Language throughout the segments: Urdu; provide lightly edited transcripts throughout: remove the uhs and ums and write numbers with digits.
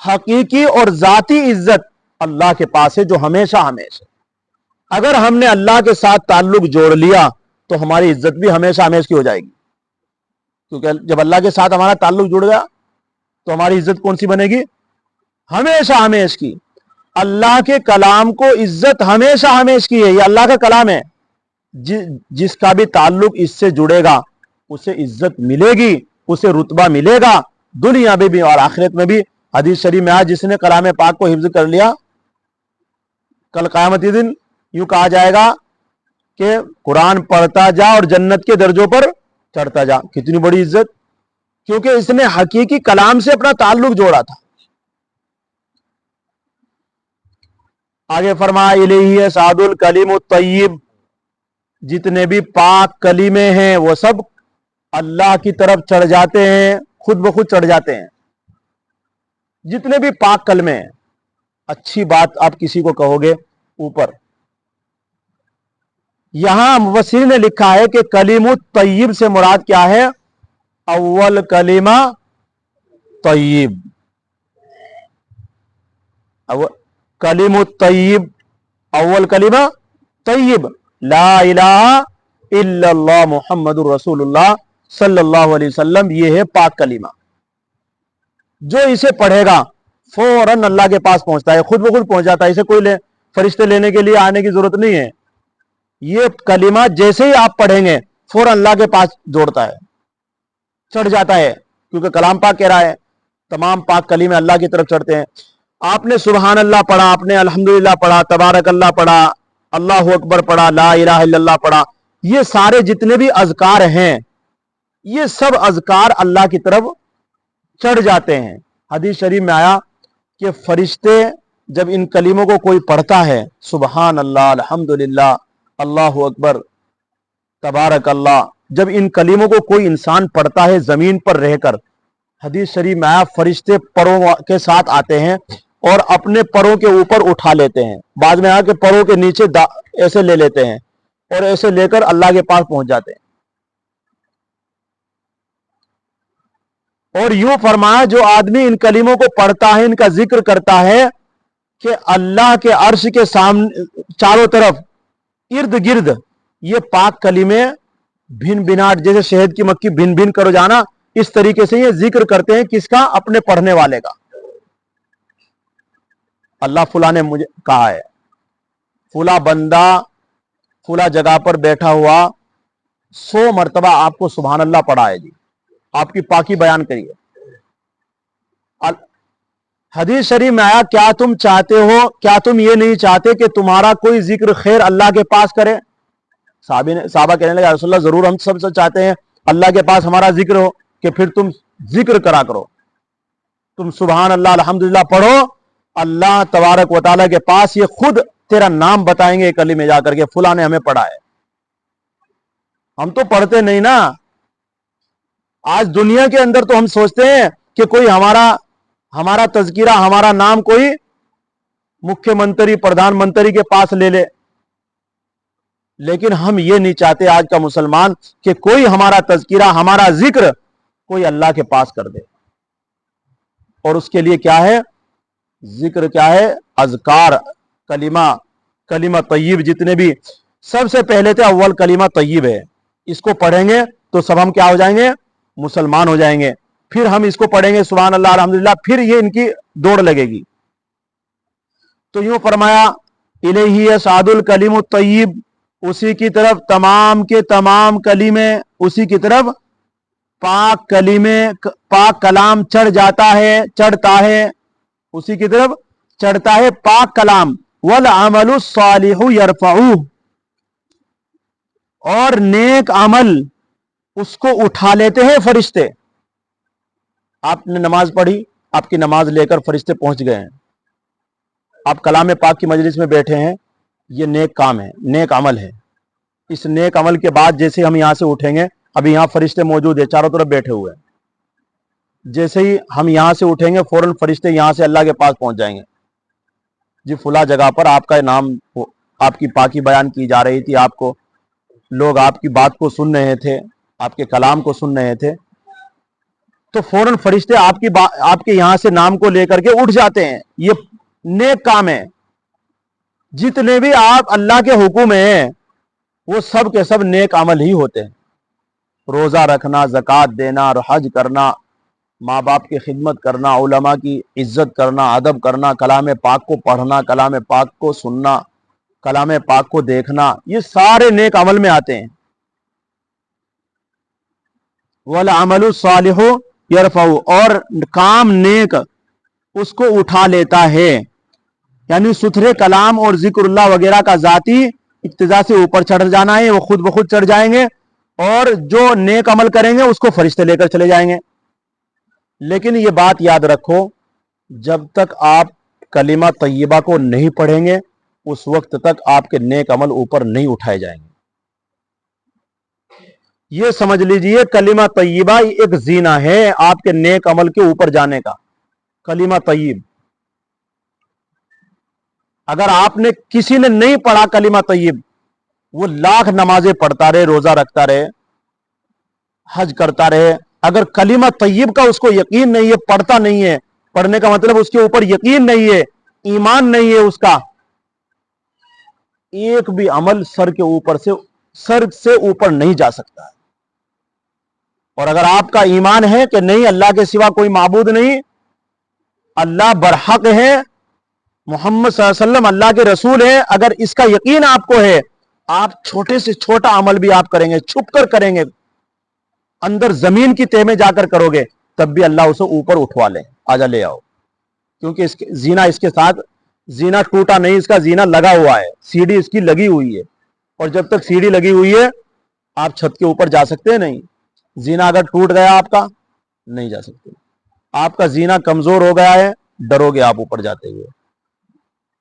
حقیقی اور ذاتی عزت اللہ کے پاس ہے جو ہمیشہ ہمیشہ. اگر ہم نے اللہ کے ساتھ تعلق جوڑ لیا تو ہماری عزت بھی ہمیشہ ہمیشہ کی ہو جائے گی, کیونکہ جب اللہ کے ساتھ ہمارا تعلق جڑ گیا تو ہماری عزت کون سی بنے گی؟ ہمیشہ ہمیشہ کی. اللہ کے کلام کو عزت ہمیشہ ہمیشہ کی ہے, یہ اللہ کا کلام ہے. جس کا بھی تعلق اس سے جڑے گا اسے عزت ملے گی, اسے رتبہ ملے گا دنیا میں بھی اور آخرت میں بھی. حدیث شریف میں آج جس نے کلام پاک کو حفظ کر لیا, کل قیامتی دن یوں کہا جائے گا کہ قرآن پڑھتا جا اور جنت کے درجوں پر چڑھتا جا. کتنی بڑی عزت, کیونکہ اس نے حقیقی کلام سے اپنا تعلق جوڑا تھا. آگے فرمایا الیہ صعد الکلم الطیب, جتنے بھی پاک کلمے ہیں وہ سب اللہ کی طرف چڑھ جاتے ہیں, خود بخود چڑھ جاتے ہیں. جتنے بھی پاک کلمے ہیں, اچھی بات آپ کسی کو کہو گے اوپر. یہاں مفسرین نے لکھا ہے کہ کلیم الطیب سے مراد کیا ہے؟ اول کلمہ طیب. کلیم الطیب, اول کلمہ طیب, لا الہ الا اللہ محمد الرسول اللہ صلی اللہ علیہ وسلم, یہ ہے پاک کلمہ. جو اسے پڑھے گا فوراً اللہ کے پاس پہنچتا ہے, خود بخود پہنچ جاتا ہے. اسے کوئی فرشتے لینے کے لیے آنے کی ضرورت نہیں ہے. یہ کلمہ جیسے ہی آپ پڑھیں گے فوراً اللہ کے پاس جوڑتا ہے, چڑھ جاتا ہے, کیونکہ کلام پاک کہہ رہا ہے تمام پاک کلمے اللہ کی طرف چڑھتے ہیں. آپ نے سبحان اللہ پڑھا, آپ نے الحمدللہ پڑھا, تبارک اللہ پڑھا, اللہ اکبر پڑھا, لا الہ الا اللہ پڑھا, یہ سارے جتنے بھی اذکار ہیں یہ سب اذکار اللہ کی طرف چڑھ جاتے ہیں. حدیث شریف میں آیا کہ فرشتے جب ان کلموں کو کوئی پڑھتا ہے, سبحان اللہ, الحمدللہ, اللہ اکبر, تبارک اللہ, جب ان کلموں کو کوئی انسان پڑھتا ہے زمین پر رہ کر, حدیث شریف میں آیا فرشتے پروں کے ساتھ آتے ہیں اور اپنے پروں کے اوپر اٹھا لیتے ہیں. بعد میں آیا کہ پروں کے نیچے ایسے لے لیتے ہیں اور ایسے لے کر اللہ کے پاس پہنچ جاتے ہیں. اور یوں فرمایا جو آدمی ان کلموں کو پڑھتا ہے, ان کا ذکر کرتا ہے, کہ اللہ کے عرش کے سامنے چاروں طرف ارد گرد یہ پاک کلمے بھن بھناٹ, جیسے شہد کی مکھی بھن بھن کرو جانا, اس طریقے سے یہ ذکر کرتے ہیں. کس کا؟ اپنے پڑھنے والے کا. اللہ فلاں نے مجھے کہا ہے, فلاں بندہ فلاں جگہ پر بیٹھا ہوا 100 مرتبہ آپ کو سبحان اللہ پڑھا ہے, جی آپ کی پاکی بیان کریے. حدیث شریف میں آیا کیا تم چاہتے ہو, کیا تم یہ نہیں چاہتے کہ تمہارا کوئی ذکر خیر اللہ کے پاس کرے؟ صحابہ کہنے لگے رسول اللہ ضرور, ہم سب سے چاہتے ہیں اللہ کے پاس ہمارا ذکر ہو. کہ پھر تم ذکر کرا کرو, تم سبحان اللہ الحمدللہ پڑھو, اللہ تبارک و تعالیٰ کے پاس یہ خود تیرا نام بتائیں گے کلمے میں جا کر کے فلاں نے ہمیں پڑھا ہے. ہم تو پڑھتے نہیں نا. آج دنیا کے اندر تو ہم سوچتے ہیں کہ کوئی ہمارا تذکرہ, ہمارا نام کوئی مکھیہ منتری, پردھان منتری کے پاس لے لے, لیکن ہم یہ نہیں چاہتے آج کا مسلمان کہ کوئی ہمارا تذکرہ, ہمارا ذکر کوئی اللہ کے پاس کر دے. اور اس کے لیے کیا ہے؟ ذکر کیا ہے؟ اذکار, کلمہ طیب. جتنے بھی سب سے پہلے تھے اول کلمہ طیب ہے, اس کو پڑھیں گے تو سب ہم کیا ہو جائیں گے؟ مسلمان ہو جائیں گے. پھر ہم اس کو پڑھیں گے سبحان اللہ الحمدللہ, پھر یہ ان کی دوڑ لگے گی. تو یوں فرمایا الیہ صعد الکلم الطیب, اسی کی طرف تمام کے تمام کلمے, اسی کی طرف پاک کلمے, پاک کلام چڑھ جاتا ہے, چڑھتا ہے, اسی کی طرف چڑھتا ہے پاک کلام. والعمل الصالح یرفعہ, اور نیک عمل اس کو اٹھا لیتے ہیں فرشتے. آپ نے نماز پڑھی, آپ کی نماز لے کر فرشتے پہنچ گئے ہیں, آپ کلام پاک کی مجلس میں بیٹھے ہیں, یہ نیک کام ہے, نیک عمل ہے. اس نیک عمل کے بعد جیسے ہم یہاں سے اٹھیں گے, ابھی یہاں فرشتے موجود ہیں چاروں طرف بیٹھے ہوئے ہیں, جیسے ہی ہم یہاں سے اٹھیں گے فوراً فرشتے یہاں سے اللہ کے پاس پہنچ جائیں گے. جی فلاں جگہ پر آپ کا نام, آپ کی پاکی بیان کی جا رہی تھی, آپ کو لوگ آپ کی بات کو سن رہے تھے, آپ کے کلام کو سن رہے تھے, تو فوراً فرشتے آپ کے یہاں سے نام کو لے کر کے اٹھ جاتے ہیں. یہ نیک کام ہے. جتنے بھی آپ اللہ کے حکم ہیں وہ سب کے سب نیک عمل ہی ہوتے ہیں. روزہ رکھنا، زکوٰۃ دینا، اور حج کرنا، ماں باپ کی خدمت کرنا، علماء کی عزت کرنا، ادب کرنا، کلام پاک کو پڑھنا، کلام پاک کو سننا، کلام پاک کو دیکھنا، یہ سارے نیک عمل میں آتے ہیں. وَالْعَمَلُ الصَّالِحُ يَرْفَعُ، اور کام نیک اس کو اٹھا لیتا ہے. یعنی ستھرے کلام اور ذکر اللہ وغیرہ کا ذاتی اقتضا سے اوپر چڑھ جانا ہے، وہ خود بخود چڑھ جائیں گے، اور جو نیک عمل کریں گے اس کو فرشتے لے کر چلے جائیں گے. لیکن یہ بات یاد رکھو، جب تک آپ کلمہ طیبہ کو نہیں پڑھیں گے اس وقت تک آپ کے نیک عمل اوپر نہیں اٹھائے جائیں گے. یہ سمجھ لیجئے کلمہ طیبہ ایک زینہ ہے آپ کے نیک عمل کے اوپر جانے کا. کلمہ طیب، اگر آپ نے کسی نے نہیں پڑھا کلمہ طیب، وہ لاکھ نمازیں پڑھتا رہے، روزہ رکھتا رہے، حج کرتا رہے، اگر کلمہ طیب کا اس کو یقین نہیں ہے، پڑھتا نہیں ہے، پڑھنے کا مطلب اس کے اوپر یقین نہیں ہے، ایمان نہیں ہے اس کا، ایک بھی عمل سر سے اوپر نہیں جا سکتا. اور اگر آپ کا ایمان ہے کہ نہیں اللہ کے سوا کوئی معبود نہیں، اللہ برحق ہے، محمد صلی اللہ علیہ وسلم اللہ کے رسول ہے، اگر اس کا یقین آپ کو ہے، آپ چھوٹے سے چھوٹا عمل بھی آپ کریں گے، چھپ کر کریں گے، اندر زمین کی تہ میں جا کر کرو گے، تب بھی اللہ اسے اوپر اٹھوا لے، آجا لے آؤ. کیونکہ زینہ اس کے ساتھ، زینہ ٹوٹا نہیں، اس کا زینہ لگا ہوا ہے، سیڑھی اس کی لگی ہوئی ہے، اور جب تک سیڑھی لگی ہوئی ہے آپ چھت کے اوپر جا سکتے ہیں نہیں. زینہ اگر ٹوٹ گیا آپ کا، نہیں جا سکتے. آپ کا زینہ کمزور ہو گیا ہے، ڈرو گے آپ اوپر جاتے ہوئے،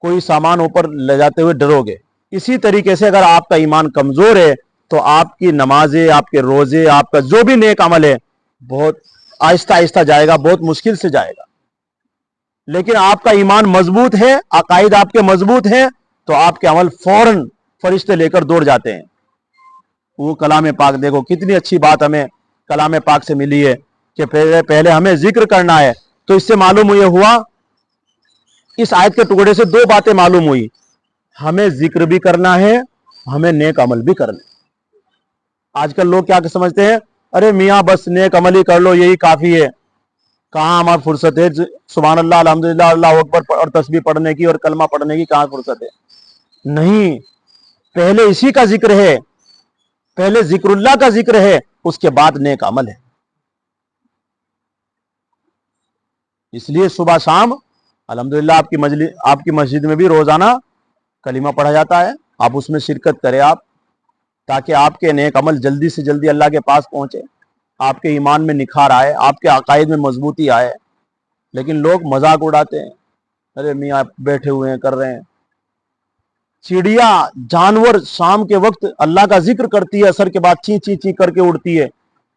کوئی سامان اوپر لے جاتے ہوئے ڈرو گے. اسی طریقے سے اگر آپ کا ایمان کمزور ہے تو آپ کی نمازیں، آپ کے روزے، آپ کا جو بھی نیک عمل ہے بہت آہستہ آہستہ جائے گا، بہت مشکل سے جائے گا. لیکن آپ کا ایمان مضبوط ہے، عقائد آپ کے مضبوط ہیں، تو آپ کے عمل فوراً فرشتے لے کر دوڑ جاتے ہیں. وہ کلام پاک دیکھو کتنی اچھی بات ہمیں کلام پاک سے ملی ہے کہ پہلے ہمیں ذکر کرنا ہے. تو اس سے معلوم یہ ہوا، اس آیت کے ٹکڑے سے دو باتیں معلوم ہوئی، ہمیں ذکر بھی کرنا ہے، ہمیں نیک عمل بھی کرنا ہے. آج کل لوگ کیا سمجھتے ہیں، ارے میاں بس نیک عمل ہی کر لو یہی کافی ہے. کہاں ہمارا فرصت ہے سبحان اللہ، الحمدللہ، اللہ اکبر اور تسبیح پڑھنے کی اور کلمہ پڑھنے کی، کہاں فرصت ہے؟ نہیں، پہلے اسی کا ذکر ہے، پہلے ذکر اللہ کا ذکر ہے، اس کے بعد نیک عمل ہے. اس لیے صبح شام الحمدللہ آپ کی مسجد میں بھی روزانہ کلمہ پڑھا جاتا ہے، آپ اس میں شرکت کریں آپ، تاکہ آپ کے نیک عمل جلدی سے جلدی اللہ کے پاس پہنچے، آپ کے ایمان میں نکھار آئے، آپ کے عقائد میں مضبوطی آئے. لیکن لوگ مذاق اڑاتے ہیں، ارے میاں بیٹھے ہوئے ہیں، کر رہے ہیں. چڑیا، جانور شام کے وقت اللہ کا ذکر کرتی ہے، عصر کے بعد چی چی چی کر کے اڑتی ہے،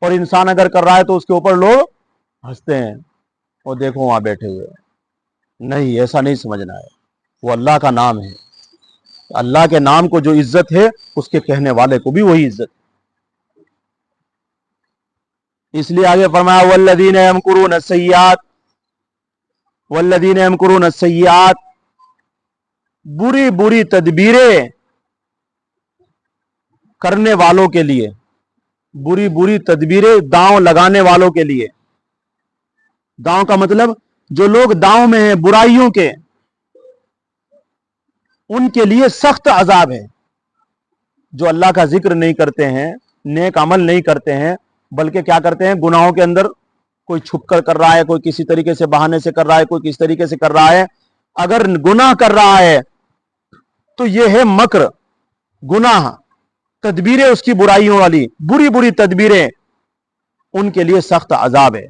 اور انسان اگر کر رہا ہے تو اس کے اوپر لوگ ہنستے ہیں، اور دیکھو وہاں بیٹھے ہوئے ہیں. نہیں، ایسا نہیں سمجھنا ہے. وہ اللہ کا نام ہے، اللہ کے نام کو جو عزت ہے اس کے کہنے والے کو بھی وہی عزت. اس لیے آگے فرمایا والذین یمکرون السیئات، والذین یمکرون السیئات، بری بری تدبیریں کرنے والوں کے لیے، بری بری تدبیریں داؤں لگانے والوں کے لیے. داؤں کا مطلب جو لوگ داؤں میں ہیں برائیوں کے، ان کے لیے سخت عذاب ہے. جو اللہ کا ذکر نہیں کرتے ہیں، نیک عمل نہیں کرتے ہیں، بلکہ کیا کرتے ہیں، گناہوں کے اندر کوئی چھپ کر رہا ہے، کوئی کسی طریقے سے بہانے سے کر رہا ہے، کوئی کس طریقے سے کر رہا ہے. اگر گناہ کر رہا ہے تو یہ ہے مکر، گناہ، تدبیریں اس کی برائیوں والی، بری بری تدبیریں، ان کے لیے سخت عذاب ہے.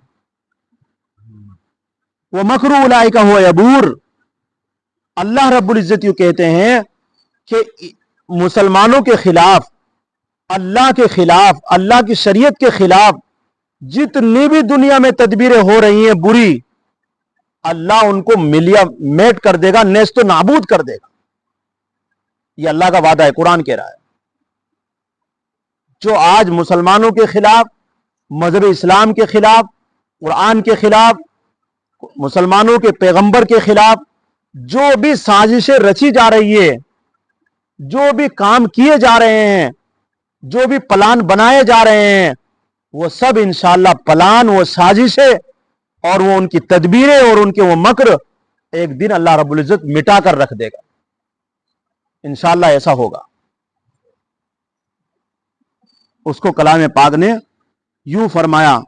وَمَكْرُ أُولَٰئِكَ هُوَ يَبُورُ، اللہ رب العزت یوں کہتے ہیں کہ مسلمانوں کے خلاف، اللہ کے خلاف، اللہ کی شریعت کے خلاف جتنی بھی دنیا میں تدبیریں ہو رہی ہیں بری، اللہ ان کو ملیا میٹ کر دے گا، نیست و نابود کر دے گا. یہ اللہ کا وعدہ ہے، قرآن کہہ رہا ہے. جو آج مسلمانوں کے خلاف، مذہب اسلام کے خلاف، قرآن کے خلاف, مسلمانوں کے پیغمبر کے خلاف جو بھی سازشیں رچی جا رہی ہے, جو بھی کام کیے جا رہے ہیں, جو بھی پلان بنائے جا رہے ہیں, وہ سب انشاءاللہ پلان, وہ سازشیں اور وہ ان کی تدبیریں اور ان کے وہ مکر ایک دن اللہ رب العزت مٹا کر رکھ دے گا. انشاءاللہ ایسا ہوگا. اس کو کلام پاک نے یوں فرمایا,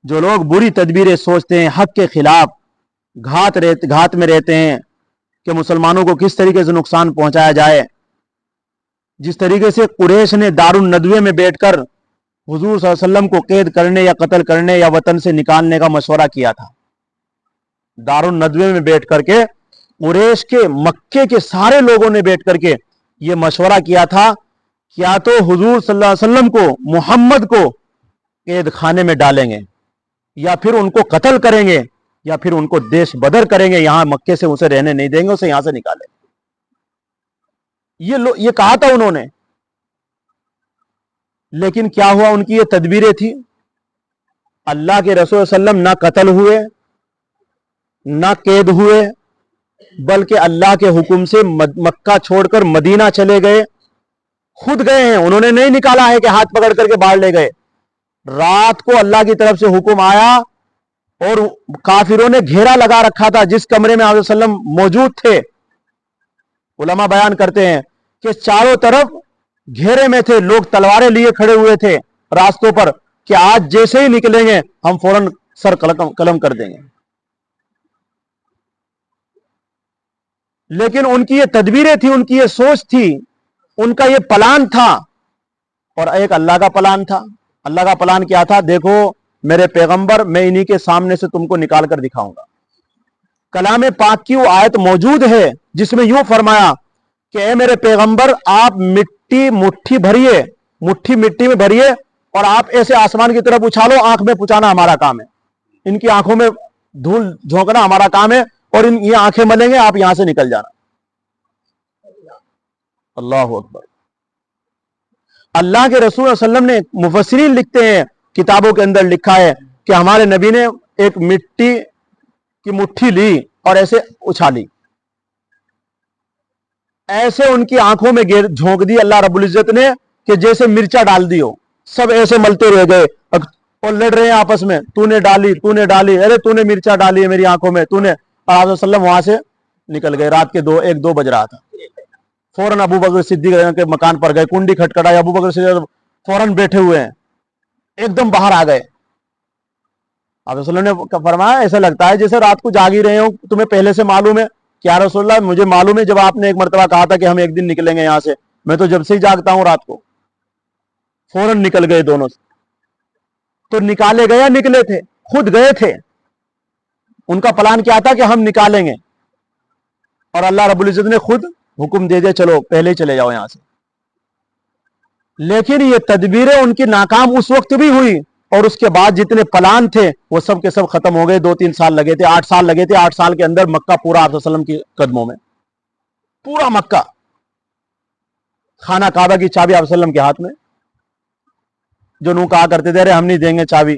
جو لوگ بری تدبیریں سوچتے ہیں, حق کے خلاف گھات میں رہتے ہیں کہ مسلمانوں کو کس طریقے سے نقصان پہنچایا جائے, جس طریقے سے قریش نے دار الندوے میں بیٹھ کر حضور صلی اللہ علیہ وسلم کو قید کرنے یا قتل کرنے یا وطن سے نکالنے کا مشورہ کیا تھا. دار الندوے میں بیٹھ کر کے قریش کے, مکے کے سارے لوگوں نے بیٹھ کر کے یہ مشورہ کیا تھا, کیا تو حضور صلی اللہ علیہ وسلم کو, محمد کو قید خانے میں ڈالیں گے, یا پھر ان کو قتل کریں گے, یا پھر ان کو دیش بدر کریں گے, یہاں مکے سے اسے رہنے نہیں دیں گے, اسے یہاں سے نکالیں گے. یہ کہا تھا انہوں نے. لیکن کیا ہوا, ان کی یہ تدبیریں تھی. اللہ کے رسول صلی اللہ علیہ وسلم نہ قتل ہوئے نہ قید ہوئے, بلکہ اللہ کے حکم سے مکہ چھوڑ کر مدینہ چلے گئے. خود گئے ہیں, انہوں نے نہیں نکالا ہے کہ ہاتھ پکڑ کر کے باہر لے گئے. رات کو اللہ کی طرف سے حکم آیا اور کافروں نے گھیرا لگا رکھا تھا جس کمرے میں آپ صلی اللہ علیہ وسلم موجود تھے. علماء بیان کرتے ہیں کہ چاروں طرف گھیرے میں تھے, لوگ تلواریں لیے کھڑے ہوئے تھے راستوں پر کہ آج جیسے ہی نکلیں گے ہم فوراً سر قلم کر دیں گے. لیکن ان کی یہ تدبیریں تھی, ان کی یہ سوچ تھی, ان کا یہ پلان تھا, اور ایک اللہ کا پلان تھا. اللہ کا پلان کیا تھا؟ دیکھو میرے پیغمبر, میں انہی کے سامنے سے تم کو نکال کر دکھاؤں گا. کلام پاک کی وہ آیت موجود ہے جس میں یوں فرمایا کہ اے میرے پیغمبر, آپ مٹھی بھریے, مٹھی مٹی میں بھریے اور آپ ایسے آسمان کی طرف اچھالو, آنکھ میں پہنچانا ہمارا کام ہے. ان کی آنکھوں میں دھول جھونکنا ہمارا کام ہے, اور یہ آنکھیں ملیں گے, آپ یہاں سے نکل جانا. اللہ اکبر. اللہ کے رسول صلی اللہ علیہ وسلم نے, مفسرین لکھتے ہیں, کتابوں کے اندر لکھا ہے کہ ہمارے نبی نے ایک مٹی کی مٹھی لی اور ایسے اچھالی, ایسے ان کی آنکھوں میں جھونک دی اللہ رب العزت نے کہ جیسے مرچا ڈال دی ہو. سب ایسے ملتے رہ گئے اور لڑ رہے ہیں آپس میں, تو نے ڈالی, ارے تو نے مرچا ڈالی ہے میری آنکھوں میں, تو نے. اور آپ صلی اللہ علیہ وسلم وہاں سے نکل گئے. رات کے 1-2 بج رہا تھا. فوراً ابو بکر صدیق کے مکان پر گئے, کنڈی کھٹکھٹائی, ابو بکر صدیق فوراً بیٹھے ہوئے ہیں, ایک دم باہر آ گئے. آپ صلی اللہ علیہ وسلم نے فرمایا ایسا لگتا ہے جیسے رات کو جاگ ہی رہے ہوں, تمہیں پہلے سے معلوم ہے؟ کیا رسول اللہ, مجھے معلوم ہے جب آپ نے ایک مرتبہ کہا تھا کہ ہم ایک دن نکلیں گے یہاں سے, میں تو جب سے ہی جاگتا ہوں رات کو. فوراً نکل گئے دونوں سے. تو نکالے گئے یا نکلے تھے؟ خود گئے تھے. ان کا پلان کیا تھا کہ ہم نکالیں گے, اور اللہ رب العزت نے خود حکم دے دیا چلو پہلے ہی چلے جاؤ یہاں سے. لیکن یہ تدبیریں ان کی ناکام اس وقت بھی ہوئی, اور اس کے بعد جتنے پلان تھے وہ سب کے سب ختم ہو گئے. 2-3 سال لگے تھے, 8 سال لگے تھے. 8 سال کے اندر مکہ پورا آپ صلی اللہ علیہ وسلم کی قدموں میں, پورا مکہ. خانہ کعبہ کی چابی آپ صلی اللہ علیہ وسلم کے ہاتھ میں. جو نو کہا کرتے تھے ارے ہم نہیں دیں گے چابی,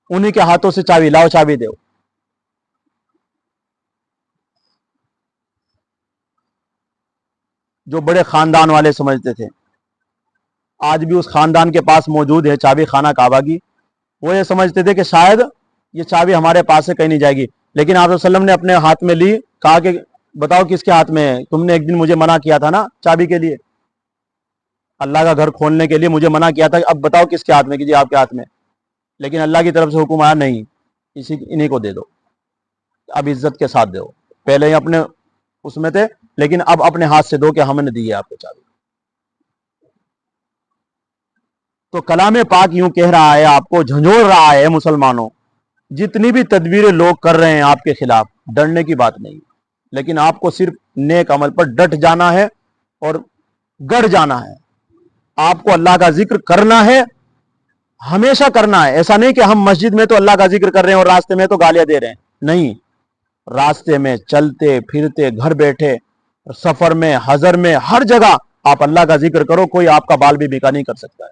انہی کے ہاتھوں سے چابی لاؤ, چابی دو. جو بڑے خاندان والے سمجھتے تھے, آج بھی اس خاندان کے پاس موجود ہے چابی خانہ کعبہ کی, وہ یہ سمجھتے تھے کہ شاید یہ چابی ہمارے پاس سے کہیں نہیں جائے گی. لیکن آپ صلی اللہ علیہ وسلم نے اپنے ہاتھ میں لی, کہا کہ بتاؤ کس کے ہاتھ میں ہے؟ تم نے ایک دن مجھے منع کیا تھا نا چابی کے لیے, اللہ کا گھر کھولنے کے لیے مجھے منع کیا تھا, اب بتاؤ کس کے ہاتھ میں؟ کہ جی آپ کے ہاتھ میں. لیکن اللہ کی طرف سے حکم آیا نہیں, انہی کو دے دو, اب عزت کے ساتھ دو. پہلے ہی اپنے اس میں تھے, لیکن اب اپنے ہاتھ سے دو کہ ہم نے دی ہے آپ کو چابی. تو کلام پاک یوں کہہ رہا ہے, آپ کو جھنجھوڑ رہا ہے, مسلمانوں جتنی بھی تدبیریں لوگ کر رہے ہیں آپ کے خلاف, ڈرنے کی بات نہیں, لیکن آپ کو صرف نیک عمل پر ڈٹ جانا ہے اور گڑ جانا ہے. آپ کو اللہ کا ذکر کرنا ہے, ہمیشہ کرنا ہے. ایسا نہیں کہ ہم مسجد میں تو اللہ کا ذکر کر رہے ہیں اور راستے میں تو گالیاں دے رہے ہیں, نہیں. راستے میں, چلتے پھرتے, گھر بیٹھے, سفر میں, حضر میں, ہر جگہ آپ اللہ کا ذکر کرو. کوئی آپ کا بال بھی بیکا نہیں کر سکتا ہے.